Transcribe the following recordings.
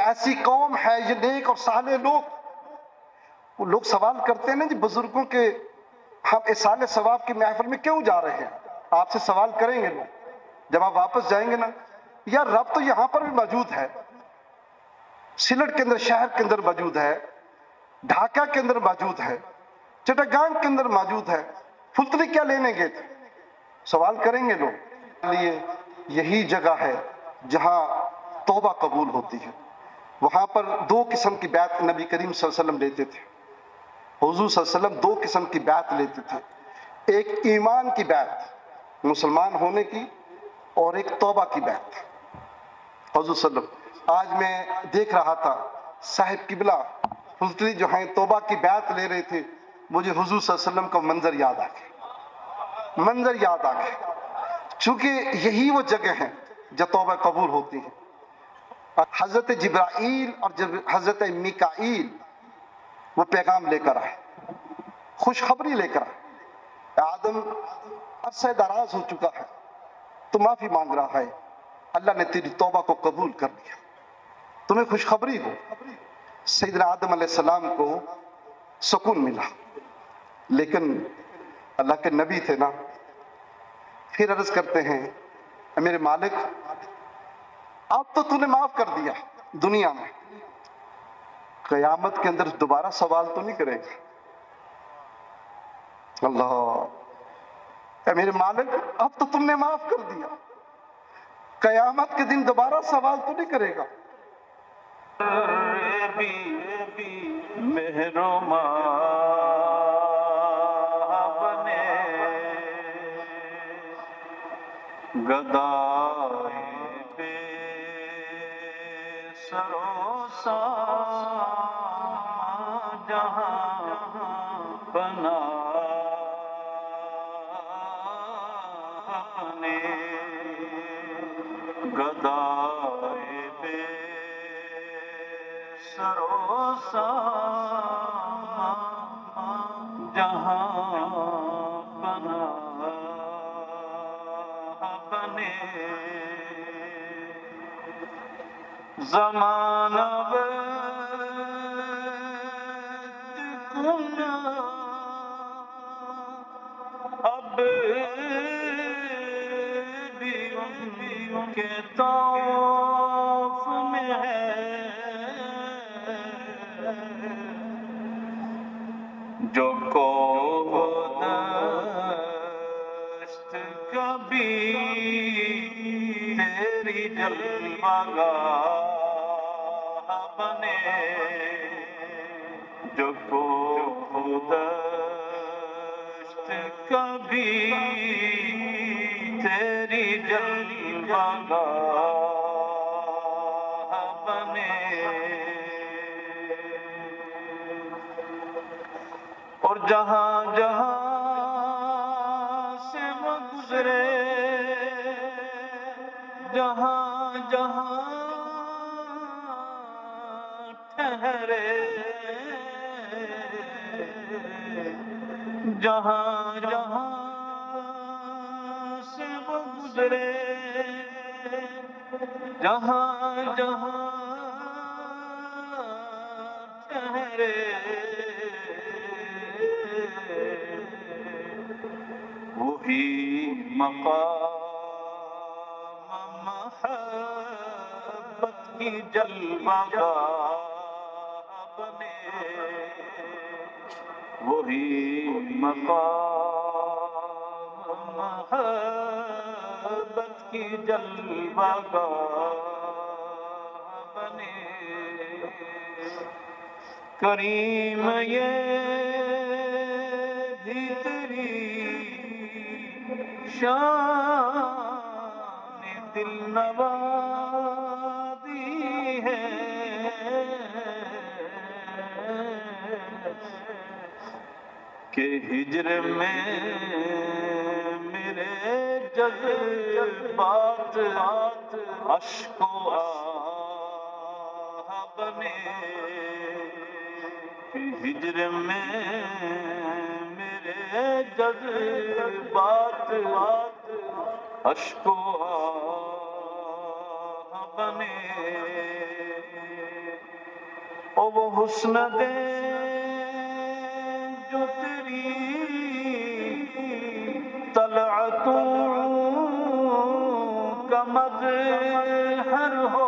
ایسی قوم ہے یہ نیک اور صالح لوگ. وہ لوگ سوال کرتے ہیں نا جی بزرگوں کے ہم اصالہ ثواب کی محفل میں کیوں جا رہے ہیں؟ آپ سے سوال کریں گے لوگ جب آپ واپس جائیں گے نا. یار رب تو یہاں پر بھی موجود ہے، سلٹ کے اندر شہر کے اندر موجود ہے، ڈھاکہ کے اندر موجود ہے، چٹاگانگ کے اندر موجود ہے. پھلتری کیا لینے گئے تھے؟ سوال کریں گے لوگ. لیے یہی جگہ ہے جہاں توبہ قبول ہوتی ہے. وہاں پر دو قسم کی بیعت نبی کریم صلی اللہ علیہ وسلم لیتے تھے. حضور صلی اللہ علیہ وسلم دو قسم کی بیعت لیتے تھے. ایک ایمان کی بیعت مسلمان ہونے کی، اور ایک توبہ کی بیعت. حضور صلی اللہ علیہ وسلم آج میں دیکھ رہا تھا صاحب قبلہ پھلتری جو ہیں توبہ کی بیعت لے رہے تھے. مجھے حضور صلی اللہ علیہ وسلم کا منظر یاد آ گیا، منظر یاد آ گیا. چونکہ یہی وہ جگہ ہیں جو توبہ قبول ہوتی ہے. حضرت جبرائیل اور حضرت میکائیل وہ پیغام لے کر آئے، خوشخبری لے کر آئے. آدم عرصہ دراز ہو چکا ہے تو معافی مانگ رہا ہے، اللہ نے تیری توبہ کو قبول کر لیا، تمہیں خوشخبری ہو. سیدنا آدم علیہ السلام کو سکون ملا. لیکن اللہ کے نبی تھے نا، پھر عرض کرتے ہیں میرے مالک اب تو نے معاف کر دیا دنیا میں، قیامت کے اندر دوبارہ سوال تو نہیں کرے گا؟ اللہ، اے میرے مالک اب تو تم نے معاف کر دیا، قیامت کے دن دوبارہ سوال تو نہیں کرے گا؟ مہرما بنے گدائے بے سرو ساما جہاں بنا اپنے گدائے بے سرو ساما جہاں بنا اپنے زمانہ اب بھی ان کے طوف میں ہے جو کو دشت کبھی تیری جلوہ گاہ بنے، جو کو دشت کبھی تیری جلوہ گاہ بنے. اور جہاں جہاں سے وہ گزرے، جہاں جہاں ٹھہرے، جہاں جہاں سے وہ گزرے، جہاں جہاں ٹھہرے، وہی مقام محبت کی جلوہ گاہ بنے، وہی مقام محبت کی جلوہ گاہ بنے. کریم یہ بھی تیری شان دل نوازی ہے کہ ہجر میں میرے جذبات اشک و آہ بنے، ہجر میں میرے جذبات اشک و آہ بنے. او وہ حسن دے جو تیری طلعتوں کا مظہر ہو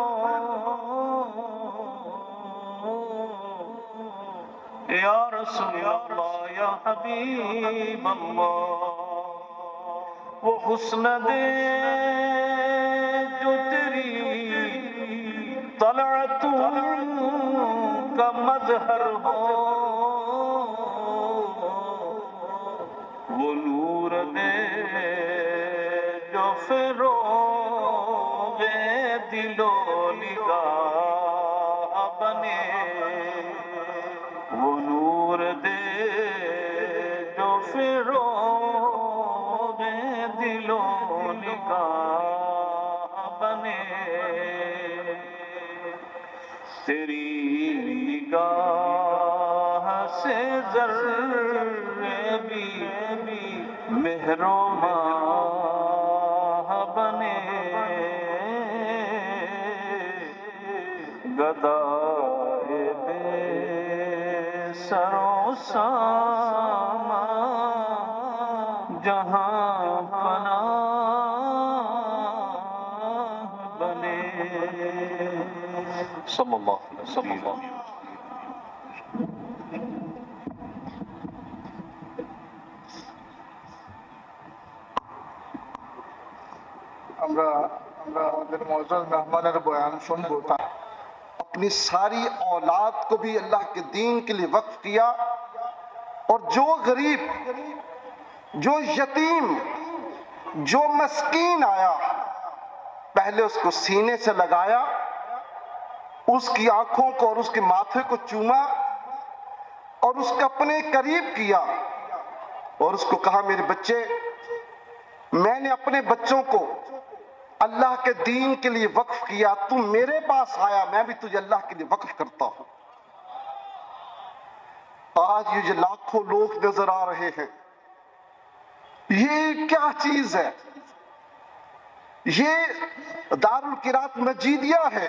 یا رسول اللہ یا حبیب اللہ وہ حسن دے جو تیری طلعتوں کا مظہر ہو وہ نور دے جو فروغ دل و نگاہ بنے وہ نور دے جو فروغ دل و نگاہ بنے تیری نگاہ سے ذرے بھی مہر و ماہ بنے گدائے بے سر و ساما جہاں پناہ بنے صلی اللہ علیہ وسلم আমরা আমাদের মুআজ্জাজ মেহমানের বয়ান শুনবো اپنی ساری اولاد کو بھی اللہ کے دین کے لیے وقف کیا اور جو غریب جو یتیم جو مسکین آیا پہلے اس کو سینے سے لگایا اس کی آنکھوں کو اور اس کے ماتھے کو چوما اور اس کو اپنے قریب کیا اور اس کو کہا میرے بچے میں نے اپنے بچوں کو اللہ کے دین کے لیے وقف کیا تم میرے پاس آیا میں بھی تجھے اللہ کے لیے وقف کرتا ہوں آج یہ جو لاکھوں لوگ نظر آ رہے ہیں یہ کیا چیز ہے یہ دار القرات مجیدیہ ہے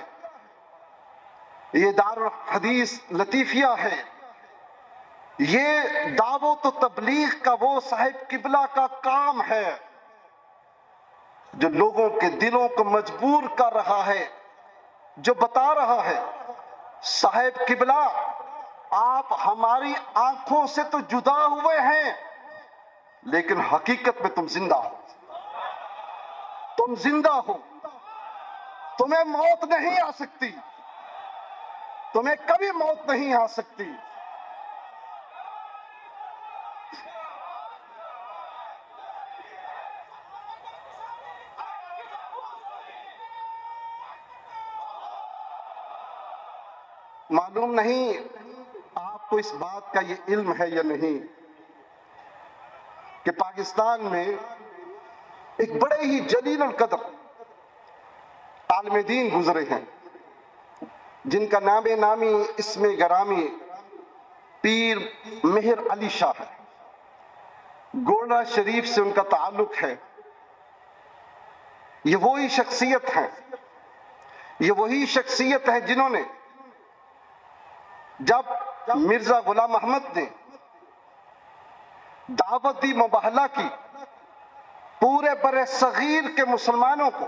یہ دار الحدیث لطیفیہ ہے یہ دعوت و تبلیغ کا وہ صاحب قبلہ کا کام ہے جو لوگوں کے دلوں کو مجبور کر رہا ہے جو بتا رہا ہے صاحب قبلہ آپ ہماری آنکھوں سے تو جدا ہوئے ہیں لیکن حقیقت میں تم زندہ ہو تم زندہ ہو تمہیں موت نہیں آ سکتی تمہیں کبھی موت نہیں آ سکتی معلوم نہیں آپ کو اس بات کا یہ علم ہے یا نہیں کہ پاکستان میں ایک بڑے ہی جلیل القدر عالم دین گزرے ہیں جن کا نام نامی اسم گرامی پیر مہر علی شاہ ہے گوڑا شریف سے ان کا تعلق ہے یہ وہی شخصیت ہے یہ وہی شخصیت ہے جنہوں نے جب مرزا غلام احمد نے دعوت دی مباہلہ کی پورے بر صغیر کے مسلمانوں کو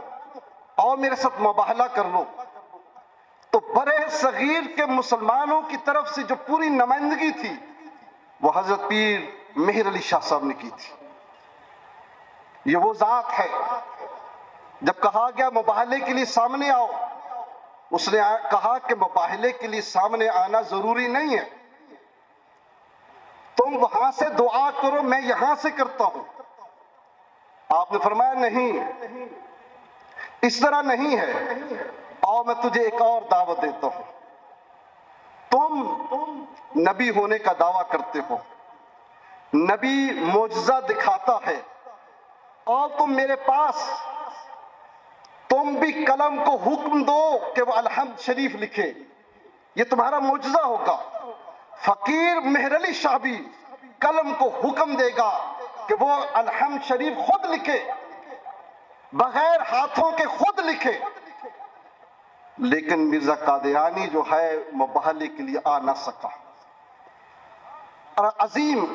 اور میرے ساتھ مباہلہ کر لو تو بر صغیر کے مسلمانوں کی طرف سے جو پوری نمائندگی تھی وہ حضرت پیر مہر علی شاہ صاحب نے کی تھی یہ وہ ذات ہے جب کہا گیا مباہلے کے لیے سامنے آؤ اس نے کہا کہ مباہلے کے لیے سامنے آنا ضروری نہیں ہے تم وہاں سے دعا کرو میں یہاں سے کرتا ہوں آپ نے فرمایا نہیں اس طرح نہیں ہے اور میں تجھے ایک اور دعوت دیتا ہوں تم نبی ہونے کا دعویٰ کرتے ہو نبی معجزہ دکھاتا ہے اور تم میرے پاس تم بھی قلم کو حکم دو کہ وہ الحمد شریف لکھے یہ تمہارا معجزہ ہوگا فقیر مہر علی شاہ بھی قلم کو حکم دے گا کہ وہ الحمد شریف خود لکھے بغیر ہاتھوں کے خود لکھے لیکن مرزا قادیانی جو ہے وہ بحالی کے لیے آ نہ سکا. اور عظیم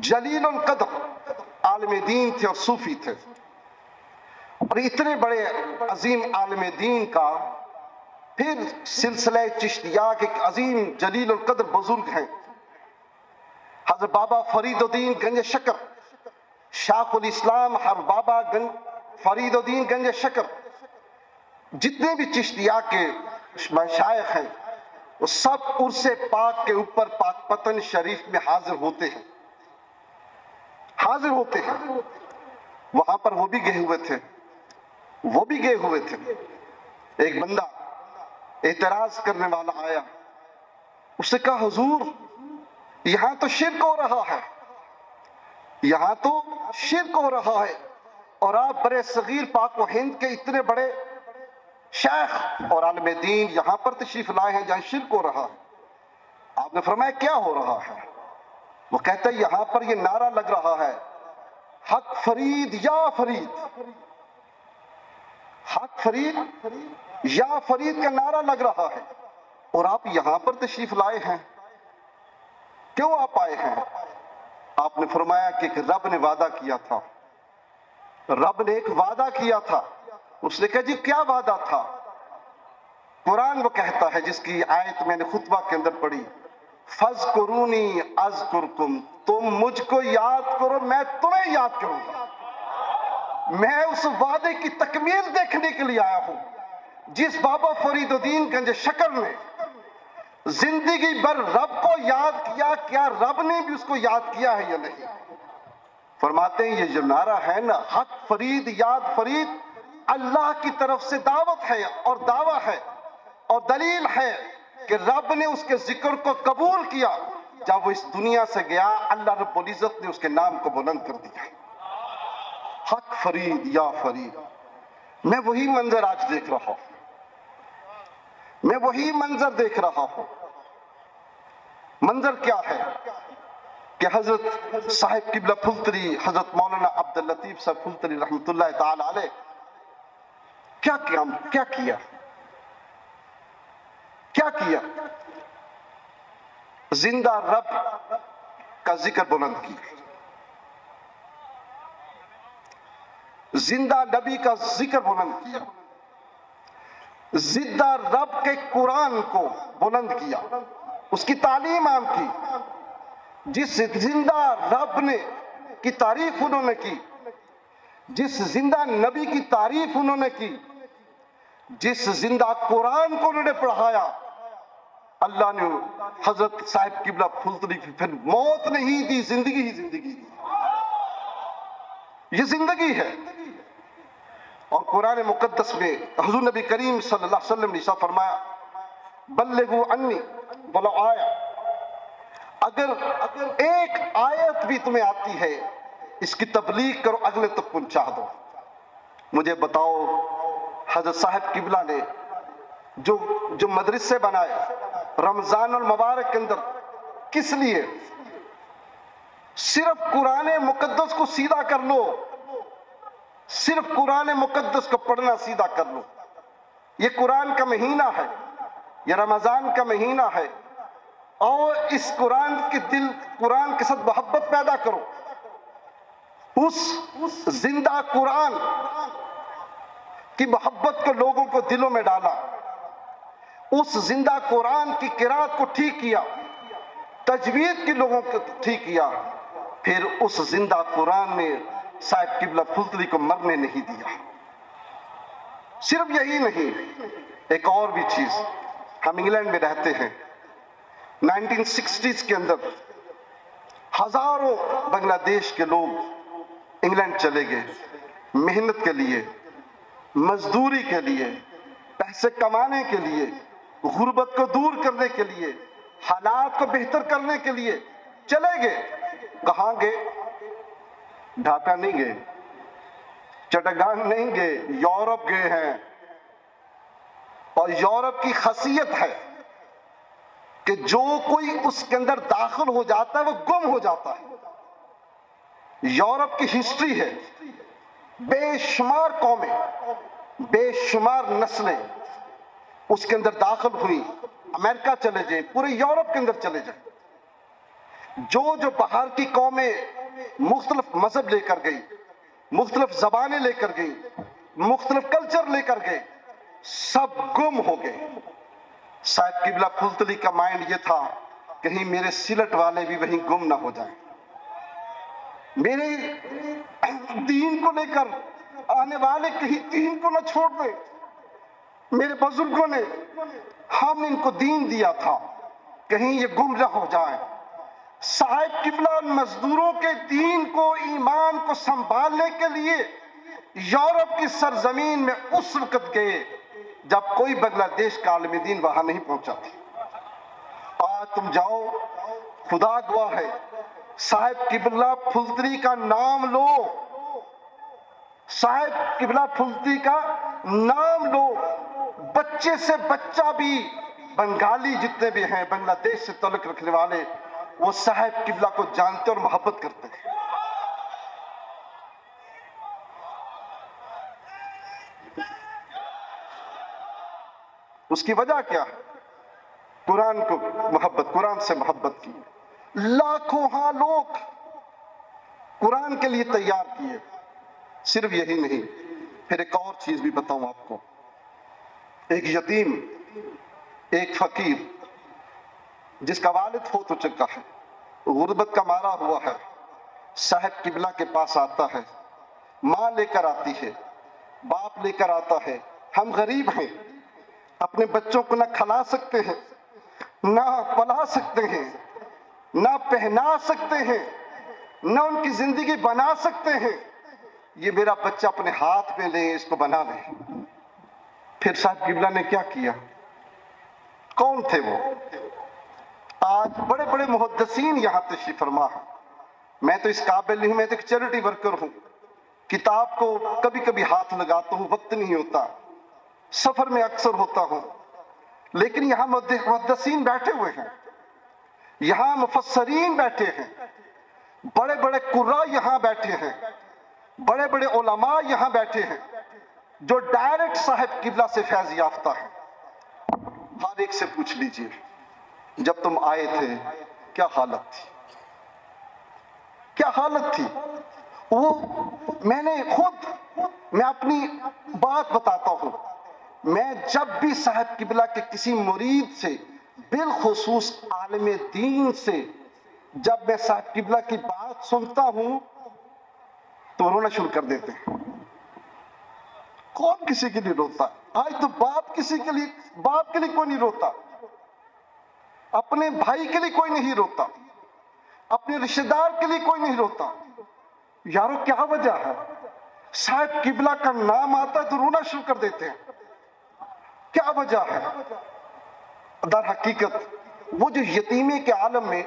جلیل القدر عالم دین تھے اور صوفی تھے. اور اتنے بڑے عظیم عالم دین کا پھر سلسلہ چشتیہ کے ایک عظیم جلیل القدر بزرگ ہیں حضرت بابا فرید الدین گنج شکر، شاخ الاسلام ہر بابا فرید الدین گنج شکر. جتنے بھی چشتیہ کے مشائخ ہیں وہ سب عرس پاک کے اوپر پاک پتن شریف میں حاضر ہوتے ہیں، حاضر ہوتے ہیں. وہاں پر وہ بھی گئے ہوئے تھے، وہ بھی گئے ہوئے تھے. ایک بندہ اعتراض کرنے والا آیا، اس نے کہا حضور یہاں تو شرک ہو رہا ہے، یہاں تو شرک ہو رہا ہے، اور آپ برے صغیر پاک و ہند کے اتنے بڑے شیخ اور عالم دین یہاں پر تشریف لائے ہیں جہاں شرک ہو رہا ہے. آپ نے فرمایا کیا ہو رہا ہے؟ وہ کہتا ہے یہاں پر یہ نعرہ لگ رہا ہے حق فرید یا فرید، حق فرید یا فرید کا نعرہ لگ رہا ہے، اور آپ یہاں پر تشریف لائے ہیں، کیوں آپ آئے ہیں؟ آپ نے فرمایا کہ رب نے وعدہ کیا تھا، رب نے ایک وعدہ کیا تھا. اس نے کہا جی کیا وعدہ تھا؟ قرآن وہ کہتا ہے جس کی آیت میں نے خطبہ کے اندر پڑھی، فَاذْكُرُونِي أَذْكُرْكُمْ، تم مجھ کو یاد کرو میں تمہیں یاد کروں گا. میں اس وعدے کی تکمیل دیکھنے کے لیے آیا ہوں. جس بابا فرید الدین گنج شکر نے زندگی بھر رب کو یاد کیا، کیا رب نے بھی اس کو یاد کیا ہے یا نہیں؟ فرماتے ہیں یہ جو نعرہ ہے نا حق فرید یاد فرید، اللہ کی طرف سے دعوت ہے اور دعویٰ ہے اور دلیل ہے کہ رب نے اس کے ذکر کو قبول کیا. جب وہ اس دنیا سے گیا اللہ رب العزت نے اس کے نام کو بلند کر دیا، حق فرید یا فرید. میں وہی منظر آج دیکھ رہا ہوں، میں وہی منظر دیکھ رہا ہوں. منظر کیا ہے کہ حضرت صاحب قبلہ پھلتری حضرت مولانا عبد اللطیف صاحب پھلتری رحمۃ اللہ تعالی علیہ کیا کیا کیا کیا؟ زندہ رب کا ذکر بلند کیا، زندہ نبی کا ذکر بلند کیا، زندہ رب کے قرآن کو بلند کیا، اس کی تعلیم عام کی. جس زندہ رب نے کی تعریف انہوں نے کی، جس زندہ نبی کی تعریف انہوں نے کی، جس زندہ قرآن کو انہوں نے پڑھایا، اللہ نے حضرت صاحب قبلہ پھلتری کی پھر موت نہیں دی، زندگی ہی زندگی دی. یہ زندگی ہے. اور قرآن مقدس میں حضور نبی کریم صلی اللہ علیہ وسلم نے ارشاد فرمایا بلغوا عنی ولو آیا، اگر ایک آیت بھی تمہیں آتی ہے اس کی تبلیغ کرو، اگلے تک پہنچا دو. مجھے بتاؤ حضرت صاحب قبلہ نے جو مدرسے بنائے رمضان المبارک کے اندر، کس لیے؟ صرف قرآن مقدس کو سیدھا کر لو، صرف قرآن مقدس کو پڑھنا سیدھا کر لو. یہ قرآن کا مہینہ ہے، یہ رمضان کا مہینہ ہے، اور اس قرآن کے ساتھ محبت پیدا کرو. اس زندہ قرآن کی محبت کو لوگوں کو دلوں میں ڈالا، اس زندہ قرآن کی قرات کو ٹھیک کیا، تجوید کی لوگوں کو ٹھیک کیا. پھر اس زندہ قرآن نے صاحب قبلہ پھلتری کو مرنے نہیں دیا. صرف یہی نہیں، ایک اور بھی چیز. ہم انگلینڈ میں رہتے ہیں، 1960s کے اندر ہزاروں بنگلہ دیش کے لوگ انگلینڈ چلے گئے محنت کے لیے، مزدوری کے لیے، پیسے کمانے کے لیے، غربت کو دور کرنے کے لیے، حالات کو بہتر کرنے کے لیے چلے گئے. کہاں گئے؟ ڈھاکہ نہیں گئے، چٹاگان نہیں گئے، یورپ گئے ہیں. اور یورپ کی خاصیت ہے کہ جو کوئی اس کے اندر داخل ہو جاتا ہے وہ گم ہو جاتا ہے. یورپ کی ہسٹری ہے، بے شمار قومیں، بے شمار نسلیں، اس کے اندر داخل ہوئی، امریکہ چلے جائیں، پورے یورپ کے اندر چلے جائیں، جو باہر کی قومیں مختلف مذہب لے کر گئی، مختلف زبانیں لے کر گئی، مختلف کلچر لے کر گئے، سب گم ہو گئے۔ صاحب قبلہ پھلتلی کا مائنڈ یہ تھا کہیں میرے سلٹ والے بھی وہیں گم نہ ہو جائیں، میرے دین کو لے کر آنے والے کہیں دین کو نہ چھوڑ دیں۔ میرے بزرگوں نے، ہم نے ان کو دین دیا تھا، کہیں یہ گم نہ ہو جائیں۔ صاحب قبلہ مزدوروں کے دین کو، ایمان کو سنبھالنے کے لیے یورپ کی سرزمین میں اس وقت گئے جب کوئی بنگلہ دیش کا عالم دین وہاں نہیں پہنچا تھا۔ آج تم جاؤ، خدا گواہ ہے، صاحب قبلہ پھلتری کا نام لو، صاحب قبلہ پھلتری کا نام لو، بچے سے بچہ بھی، بنگالی جتنے بھی ہیں، بنگلہ دیش سے تعلق رکھنے والے، وہ صاحب قبلہ کو جانتے اور محبت کرتے ہیں۔ اس کی وجہ کیا ہے؟ قرآن کو محبت، قرآن سے محبت کی۔ لاکھوں ہاں لوگ قرآن کے لیے تیار کیے۔ صرف یہی نہیں، پھر ایک اور چیز بھی بتاؤں آپ کو۔ ایک یتیم، ایک فقیر جس کا والد فوت ہو چکا ہے، غربت کا مارا ہوا ہے، صاحب قبلہ کے پاس آتا ہے، ماں لے کر آتی ہے، باپ لے کر آتا ہے۔ ہم غریب ہیں، اپنے بچوں کو نہ کھلا سکتے ہیں، نہ پلا سکتے ہیں، نہ پہنا سکتے ہیں، نہ ان کی زندگی بنا سکتے ہیں۔ یہ میرا بچہ اپنے ہاتھ میں لے، اس کو بنا لے۔ پھر صاحب قبلہ نے کیا کیا؟ کون تھے وہ؟ آج بڑے بڑے محدثین یہاں تشریف فرما ہیں۔ میں تو اس قابل نہیں ہوں، میں تو ایک چیریٹی ورکر ہوں، کتاب کو کبھی کبھی ہاتھ لگاتا ہوں، وقت نہیں ہوتا، سفر میں اکثر ہوتا ہوں، لیکن یہاں محدثین بیٹھے ہوئے ہیں، یہاں مفسرین بیٹھے ہیں، بڑے بڑے قراء یہاں بیٹھے ہیں، بڑے بڑے علماء یہاں بیٹھے ہیں جو ڈائریکٹ صاحب قبلہ سے فیض یافتہ ہیں۔ ہر ایک سے پوچھ لیجئے، جب تم آئے تھے کیا حالت تھی؟ کیا حالت تھی؟ وہ میں نے خود، میں اپنی بات بتاتا ہوں، میں جب بھی صاحب قبلہ کے کسی مرید سے، بالخصوص عالم دین سے، جب میں صاحب قبلہ کی بات سنتا ہوں تو رونا شروع کر دیتے ہیں۔ کون کسی کے لیے روتا؟ آج تو باپ کسی کے لیے، باپ کے لیے کوئی نہیں روتا، اپنے بھائی کے لیے کوئی نہیں روتا، اپنے رشتہ دار کے لیے کوئی نہیں روتا۔ یارو کیا وجہ ہے؟ صاحب قبلہ کا نام آتا ہے تو رونا شروع کر دیتے ہیں، کیا وجہ ہے؟ در حقیقت وہ جو یتیمی کے عالم میں،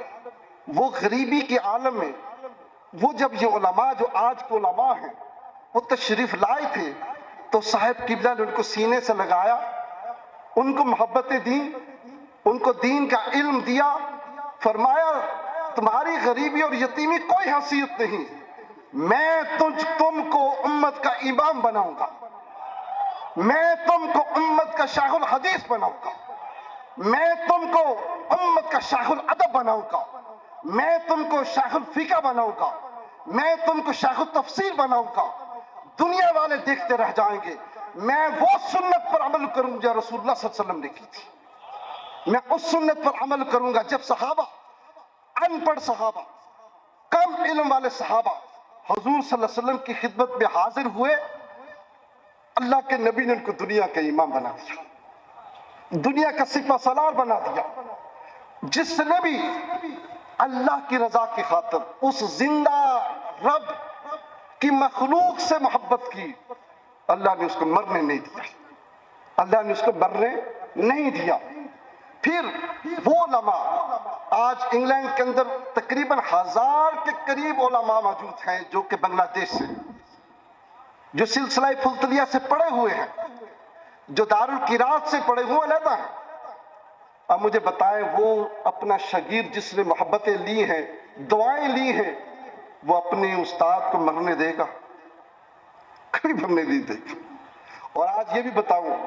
وہ غریبی کے عالم میں، وہ جب یہ علماء جو آج کے علماء ہیں وہ تشریف لائے تھے تو صاحب قبلہ نے ان کو سینے سے لگایا، ان کو محبت دی، ان کو دین کا علم دیا، فرمایا تمہاری غریبی اور یتیمی کوئی حیثیت نہیں، میں تم کو امت کا امام بناؤں گا، میں تم کو امت کا شیخ الحدیث بناؤں گا، میں تم کو امت کا شیخ الادب بناؤں گا، میں تم کو شیخ الفقہ بناؤں گا، میں تم کو شیخ التفسیر بناؤں گا۔ دنیا والے دیکھتے رہ جائیں گے، میں وہ سنت پر عمل کروں جو رسول اللہ صلی اللہ علیہ وسلم نے کی تھی، میں اس سنت پر عمل کروں گا جب صحابہ، ان پڑھ صحابہ، کم علم والے صحابہ حضور صلی اللہ علیہ وسلم کی خدمت میں حاضر ہوئے، اللہ کے نبی نے ان کو دنیا کا امام بنا دیا، دنیا کا سپہ سالار بنا دیا۔ جس نے بھی اللہ کی رضا کی خاطر اس زندہ رب کی مخلوق سے محبت کی، اللہ نے اس کو مرنے نہیں دیا، اللہ نے اس کو مرنے نہیں دیا۔ پھر وہ علماء، آج انگلینڈ کے اندر تقریباً 1000 کے قریب علماء موجود ہیں جو کہ بنگلہ دیش سے، جو سلسلہ فلتلیہ سے پڑھے ہوئے ہیں، جو دارالقرات سے پڑھے ہوئے علیحدہ ہیں۔ اب مجھے بتائیں وہ اپنا شاگرد جس نے محبتیں لی ہیں، دعائیں لی ہیں، وہ اپنے استاد کو مرنے دے گا؟ کبھی مرنے نہیں دے گا۔ اور آج یہ بھی بتاؤں،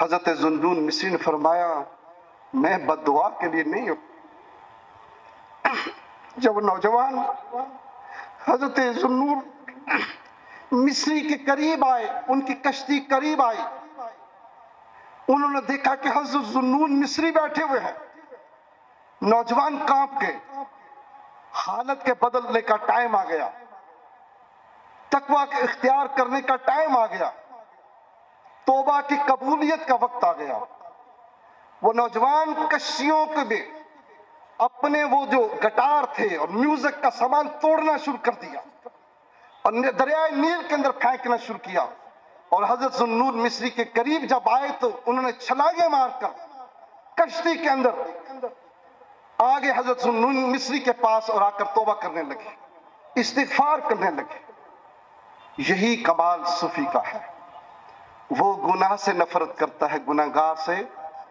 حضرت ذوالنون مصری نے فرمایا میں بد دعا کے لیے نہیں ہوں. جب نوجوان حضرت ذوالنون مصری کے قریب آئے، ان کی کشتی قریب آئی، انہوں نے دیکھا کہ حضرت ذوالنون مصری بیٹھے ہوئے ہیں. نوجوان کانپ کے، حالت کے بدلنے کا ٹائم آ گیا، تقویٰ کے اختیار کرنے کا ٹائم آ گیا، توبہ کی قبولیت کا وقت آ گیا. وہ نوجوان کشتیوں کے بھی اپنے وہ جو گٹار تھے اور میوزک کا سامان توڑنا شروع کر دیا اور دریائے نیل کے اندر پھینکنا شروع کیا. اور حضرت ذوالنون مصری کے قریب جب آئے تو انہوں نے چھلانگیں مار کر کشتی کے اندر آگے حضرت ذوالنون مصری کے پاس اور آ کر توبہ کرنے لگے، استغفار کرنے لگے. یہی کمال صوفی کا ہے. وہ گناہ سے نفرت کرتا ہے، گناہگار سے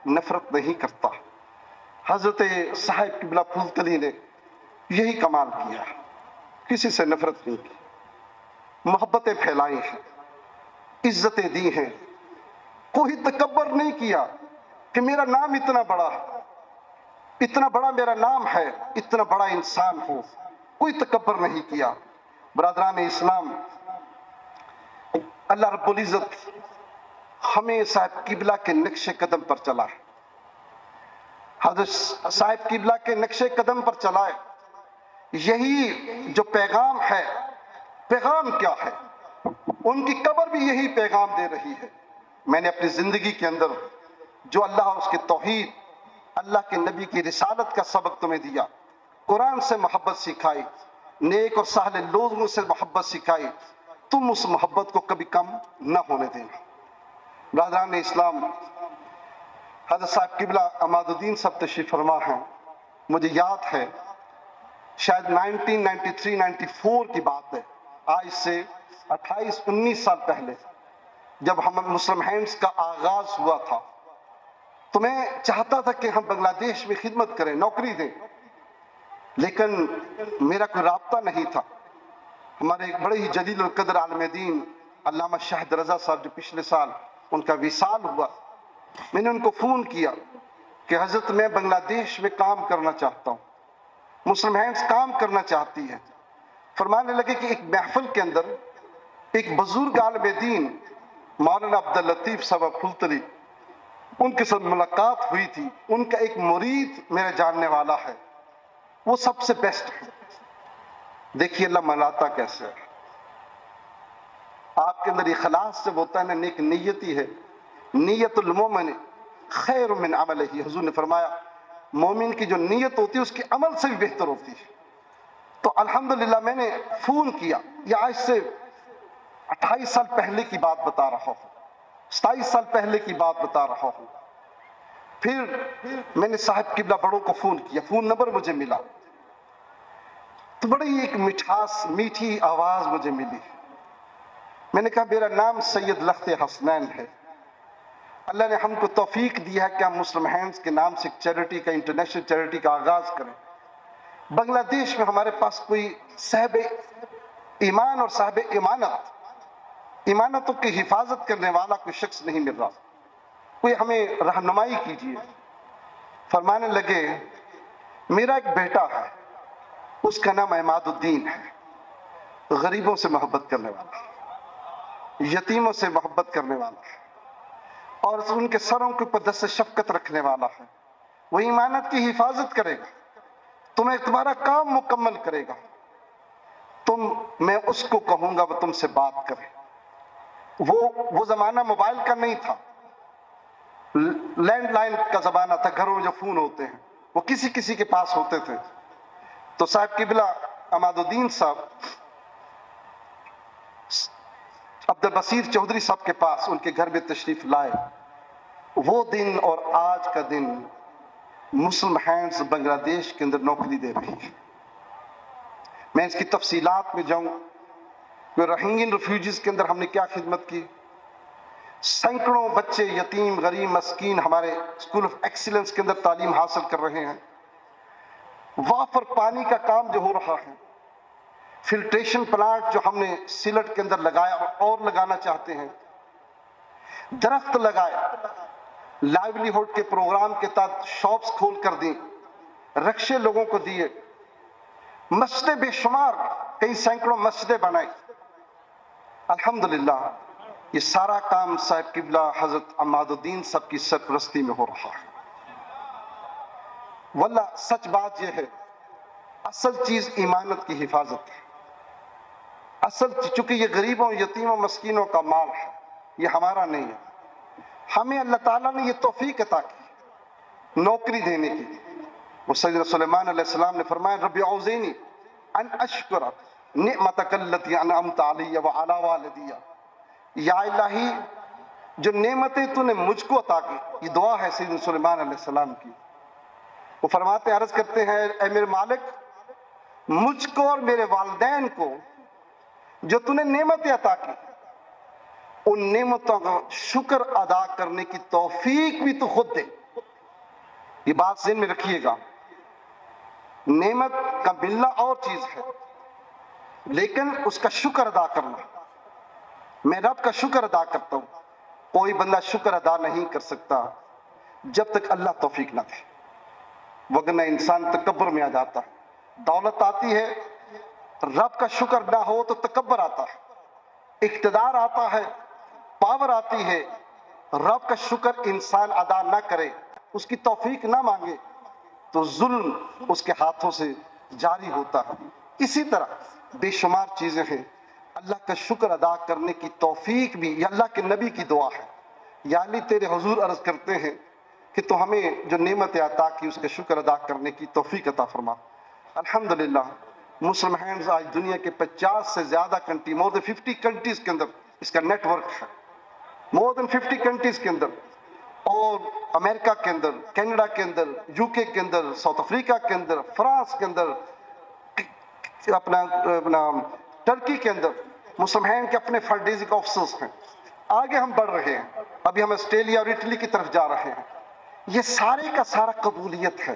نفرت نہیں کرتا. حضرت صاحب قبلہ پھولتلی نے یہی کمال کیا، کسی سے نفرت نہیں کی، محبتیں پھیلائی ہیں، عزتیں دی ہیں. کوئی تکبر نہیں کیا کہ میرا نام اتنا بڑا ہے، اتنا بڑا میرا نام ہے، اتنا بڑا انسان ہو. کوئی تکبر نہیں کیا. برادران اسلام، اللہ رب العزت ہمیں صاحب قبلہ کے نقش قدم پر چلا ہے، حضرت صاحب قبلہ کے نقش قدم پر چلا ہے. یہی جو پیغام ہے، پیغام کیا ہے؟ ان کی قبر بھی یہی پیغام دے رہی ہے. میں نے اپنی زندگی کے اندر جو اللہ اور اس کے توحید، اللہ کے نبی کی رسالت کا سبق تمہیں دیا، قرآن سے محبت سکھائی، نیک اور صالح لوگوں سے محبت سکھائی، تم اس محبت کو کبھی کم نہ ہونے دینا. برادران اسلام، حضرت صاحب قبلہ عماد الدین صاحب تشریف فرما ہیں. مجھے یاد ہے شاید 1993-94 کی بات ہے، آج سے 28-19 سال پہلے جب ہم مسلم ہینڈز کا آغاز ہوا تھا تو میں چاہتا تھا کہ ہم بنگلہ دیش میں خدمت کریں، نوکری دیں، لیکن میرا کوئی رابطہ نہیں تھا. ہمارے ایک بڑے ہی جلیل القدر عالم دین علامہ شاہد رضا صاحب جو پچھلے سال ان کا وصال ہوا، میں نے ان کو فون کیا کہ حضرت میں بنگلہ دیش میں کام کرنا چاہتا ہوں، مسلم ہینڈز کام کرنا چاہتی ہے. فرمانے لگے کہ ایک محفل کے اندر ایک بزرگ عالم دین مولانا عبداللطیف صاحب پھولتلی، ان کے ساتھ ملاقات ہوئی تھی. ان کا ایک مرید میرے جاننے والا ہے، وہ سب سے بیسٹ ہے. دیکھیے اللہ ملاتا کیسے ہے. آپ کے اندر اخلاص جب ہوتا ہے نا، نیک نیتی ہے، نیت المومن خیر من عملہ. حضور نے فرمایا مومن کی جو نیت ہوتی ہے اس کے عمل سے بھی بہتر ہوتی ہے. تو الحمدللہ میں نے فون کیا، یہ آج سے 28 سال پہلے کی بات بتا رہا ہوں، 27 سال پہلے کی بات بتا رہا ہوں. پھر میں نے صاحب قبلہ بڑوں کو فون کیا، فون نمبر مجھے ملا تو بڑی ایک مٹھاس، میٹھی آواز مجھے ملی. میں نے کہا میرا نام سید لخت حسنین ہے، اللہ نے ہم کو توفیق دی ہے کہ ہم مسلم ہینڈز کے نام سے ایک چیریٹی کا، انٹرنیشنل چیریٹی کا آغاز کریں. بنگلہ دیش میں ہمارے پاس کوئی صاحب ایمان اور صاحب امانتوں کی حفاظت کرنے والا کوئی شخص نہیں مل رہا، کوئی ہمیں رہنمائی کیجیے. فرمانے لگے میرا ایک بیٹا ہے، اس کا نام عماد الدین ہے، غریبوں سے محبت کرنے والا، یتیموں سے محبت کرنے والا ہے اور ان کے سروں کے اوپر دست شفقت رکھنے والا ہے. وہ امانت کی حفاظت کرے گا، تمہیں تمہارا کام مکمل کرے گا. میں اس کو کہوں گا وہ تم سے بات کرے. وہ زمانہ موبائل کا نہیں تھا، لینڈ لائن کا زمانہ تھا، گھروں میں جو فون ہوتے ہیں وہ کسی کسی کے پاس ہوتے تھے. تو صاحب قبلہ عماد الدین صاحب عبدالبصیر چودھری صاحب کے پاس ان کے گھر میں تشریف لائے. وہ دن اور آج کا دن مسلم ہینڈز بنگلہ دیش کے اندر نوکری دے رہی ہے. میں اس کی تفصیلات میں جاؤں، روہنگین ریفیوجیز کے اندر ہم نے کیا خدمت کی. سینکڑوں بچے یتیم غریب مسکین ہمارے اسکول آف ایکسیلنس کے اندر تعلیم حاصل کر رہے ہیں. وافر پانی کا کام جو ہو رہا ہے، فلٹریشن پلانٹ جو ہم نے سلٹ کے اندر لگایا اور لگانا چاہتے ہیں. درخت لگائے, لائیولیہوڈ کے پروگرام کے تحت شاپس کھول کر دی, رکشے لوگوں کو دیے, مسجدیں بے شمار, کئی سینکڑوں مسجدیں بنائی. الحمدللہ یہ سارا کام صاحب قبلہ حضرت عماد الدین صاحب کی سرپرستی میں ہو رہا ہے. واللہ سچ بات یہ ہے, اصل چیز ایمانت کی حفاظت ہے. چونکہ یہ غریبوں, یتیموں, مسکینوں کا مال ہے, یہ ہمارا نہیں ہے. ہمیں اللہ تعالیٰ نے یہ توفیق عطا کی نوکری دینے کی. وہ سیدنا سلیمان علیہ السلام نے فرمایا رب اوزینی ان اشکر نعمتک التی انعمت علی وعلی والدی. یا الہی جو نعمتیں تو نے مجھ کو عطا کی, یہ دعا ہے سیدنا سلیمان علیہ السلام کی. وہ فرماتے عرض کرتے ہیں اے میرے مالک, مجھ کو اور میرے والدین کو جو تو نے نعمتیں عطا کی, ان نعمتوں کا شکر ادا کرنے کی توفیق بھی تو خود دے. یہ بات ذہن میں رکھیے گا, نعمت کا ملنا اور چیز ہے, لیکن اس کا شکر ادا کرنا. میں رب کا شکر ادا کرتا ہوں, کوئی بندہ شکر ادا نہیں کر سکتا جب تک اللہ توفیق نہ دے, وگرنہ انسان تکبر میں آ جاتا ہے. دولت آتی ہے, رب کا شکر نہ ہو تو تکبر آتا ہے. اقتدار آتا ہے, پاور آتی ہے, رب کا شکر انسان ادا نہ کرے, اس کی توفیق نہ مانگے تو ظلم اس کے ہاتھوں سے جاری ہوتا ہے. اسی طرح بے شمار چیزیں ہیں, اللہ کا شکر ادا کرنے کی توفیق بھی یہ اللہ کے نبی کی دعا ہے. یا علی تیرے حضور عرض کرتے ہیں کہ تو ہمیں جو نعمت عطا کی اس کا شکر ادا کرنے کی توفیق عطا فرما. الحمدللہ مسلم ہینڈز آج دنیا کے 50 سے زیادہ کنٹری, مور دین 50 کنٹریز کے اندر اس کا نیٹ ورک ہے, مور دین 50 کنٹریز کے اندر, اور امریکہ کے اندر, کینیڈا کے اندر, یو کے اندر, ساؤتھ افریقہ کے اندر, فرانس کے اندر, اپنا ٹرکی کے اندر مسلم ہینڈ کے اپنے فنڈریزنگ آفسرز ہیں. آگے ہم بڑھ رہے ہیں, ابھی ہم آسٹریلیا اور اٹلی کی طرف جا رہے ہیں. یہ سارے کا سارا قبولیت ہے,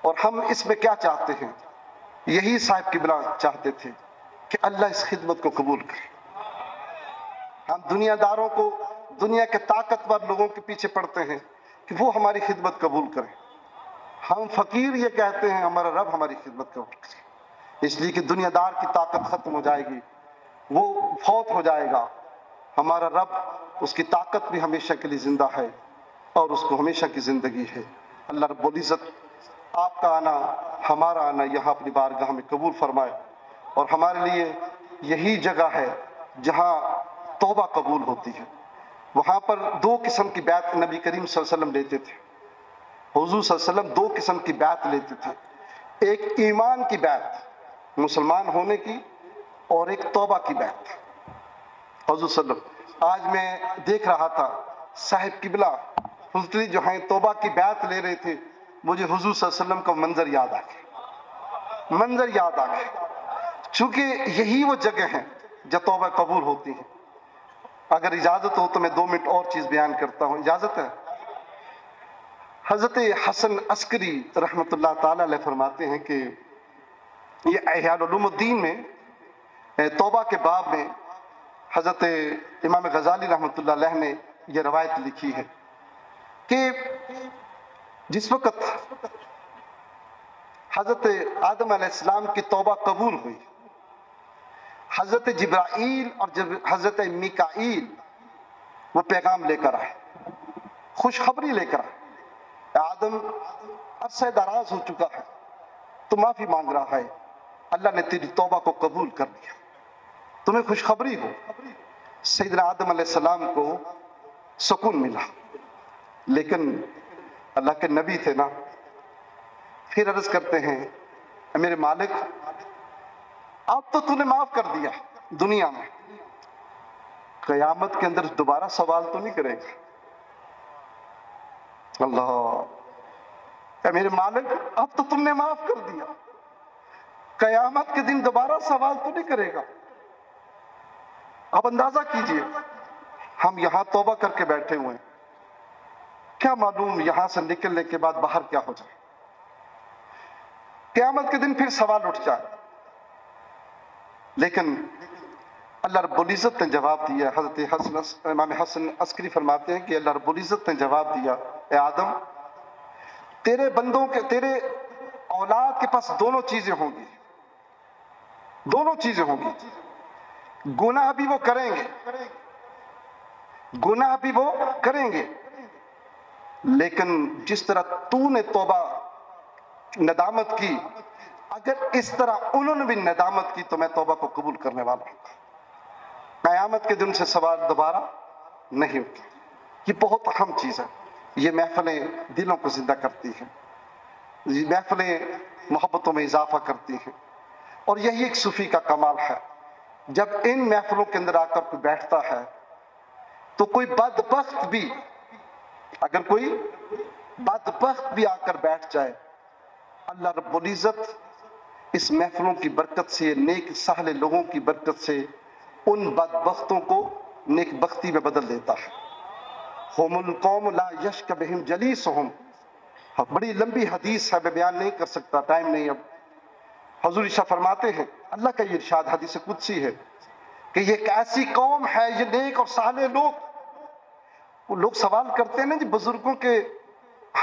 اور ہم اس میں کیا چاہتے ہیں, یہی صاحب قبلہ چاہتے تھے کہ اللہ اس خدمت کو قبول کرے. ہم دنیا داروں کو, دنیا کے طاقتور لوگوں کے پیچھے پڑتے ہیں کہ وہ ہماری خدمت قبول کریں. ہم فقیر یہ کہتے ہیں ہمارا رب ہماری خدمت قبول کرے, اس لیے کہ دنیا دار کی طاقت ختم ہو جائے گی, وہ فوت ہو جائے گا. ہمارا رب, اس کی طاقت بھی ہمیشہ کے لیے زندہ ہے اور اس کو ہمیشہ کی زندگی ہے. اللہ رب العزت آپ کا آنا, ہمارا آنا یہاں اپنی بارگاہ میں قبول فرمائے, اور ہمارے لیے یہی جگہ ہے جہاں توبہ قبول ہوتی ہے. وہاں پر 2 قسم کی بیعت نبی کریم صلی اللہ علیہ وسلم لیتے تھے. حضور صلی اللہ علیہ وسلم 2 قسم کی بیعت لیتے تھے, ایک ایمان کی بیعت مسلمان ہونے کی, اور ایک توبہ کی بیعت. حضور صلی اللہ علیہ وسلم, آج میں دیکھ رہا تھا صاحب قبلہ حضرت جو ہیں توبہ کی بیعت لے رہے تھے, مجھے حضور صلی اللہ علیہ وسلم کا منظر یاد آ گیا, چونکہ یہی وہ جگہ ہیں جہاں توبہ قبول ہوتی ہے. اگر اجازت ہو تو میں 2 منٹ اور چیز بیان کرتا ہوں, اجازت ہے؟ حضرت حسن عسکری رحمۃ اللہ تعالی علیہ فرماتے ہیں کہ یہ احیاء علوم الدین میں توبہ کے باب میں حضرت امام غزالی رحمۃ اللہ علیہ نے یہ روایت لکھی ہے کہ جس وقت حضرت آدم علیہ السلام کی توبہ قبول ہوئی, حضرت جبرائیل اور حضرت میکائیل وہ پیغام لے کر آئے, خوشخبری لے کر آئے. آدم عرصہ دراز ہو چکا ہے, تو معافی مانگ رہا ہے, اللہ نے تیری توبہ کو قبول کر لیا, تمہیں خوشخبری ہو. سیدنا آدم علیہ السلام کو سکون ملا, لیکن اللہ کے نبی تھے نا, پھر عرض کرتے ہیں میرے مالک اب تو نے معاف کر دیا دنیا میں, قیامت کے اندر دوبارہ سوال تو نہیں کرے گا؟ اللہ, اے میرے مالک اب تو تم نے معاف کر دیا, قیامت کے دن دوبارہ سوال تو نہیں کرے گا؟ اب اندازہ کیجئے, ہم یہاں توبہ کر کے بیٹھے ہوئے ہیں, کیا معلوم یہاں سے نکلنے کے بعد باہر کیا ہو جائے, قیامت کے دن پھر سوال اٹھ جائے. لیکن اللہ رب العزت نے جواب دیا. حضرت امام حسن عسکری فرماتے ہیں کہ اللہ رب العزت نے جواب دیا, اے آدم تیرے بندوں کے, تیرے اولاد کے پاس دونوں چیزیں ہوں گی, دونوں چیزیں ہوں گی. گناہ بھی وہ کریں گے, گناہ بھی وہ کریں گے, لیکن جس طرح تو نے توبہ ندامت کی, اگر اس طرح انہوں نے بھی ندامت کی تو میں توبہ کو قبول کرنے والا ہوں. قیامت کے دن سے سوال دوبارہ نہیں ہوگا. یہ بہت اہم چیز ہے. یہ محفلیں دلوں کو زندہ کرتی ہیں, یہ محفلیں محبتوں میں اضافہ کرتی ہیں, اور یہی ایک صوفی کا کمال ہے. جب ان محفلوں کے اندر آ کر کوئی بیٹھتا ہے تو کوئی بدبخت بھی, اگر کوئی بدبخت بھی آ کر بیٹھ جائے, اللہ رب العزت اس محفلوں کی برکت سے, نیک صالح لوگوں کی برکت سے ان بدبختوں کو نیک بختی میں بدل دیتا ہے. ہم القوم لا یشک بہم جلیسہم, بڑی لمبی حدیث ہے, میں بیان نہیں کر سکتا, ٹائم نہیں. اب حضور عائشہ فرماتے ہیں, اللہ کا یہ ارشاد حدیث قدسی ہے کہ یہ ایک ایسی قوم ہے, یہ نیک اور صالح لوگ. وہ لوگ سوال کرتے ہیں نا جی بزرگوں کے,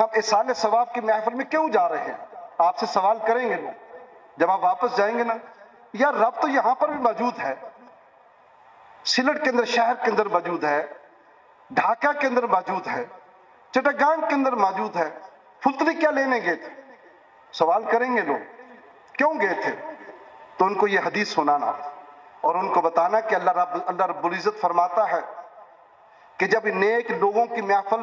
ہم اصالہ ثواب کی محفل میں کیوں جا رہے ہیں؟ آپ سے سوال کریں گے لوگ جب آپ واپس جائیں گے نا, یار رب تو یہاں پر بھی موجود ہے, سلٹ کے اندر, شہر کے اندر موجود ہے, ڈھاکہ کے اندر موجود ہے, چٹاگان کے اندر موجود ہے. پھلتری کیا لینے گئے تھے؟ سوال کریں گے لوگ کیوں گئے تھے, تو ان کو یہ حدیث سنانا اور ان کو بتانا کہ اللہ رب العزت فرماتا ہے کہ جب نیک لوگوں کی محفل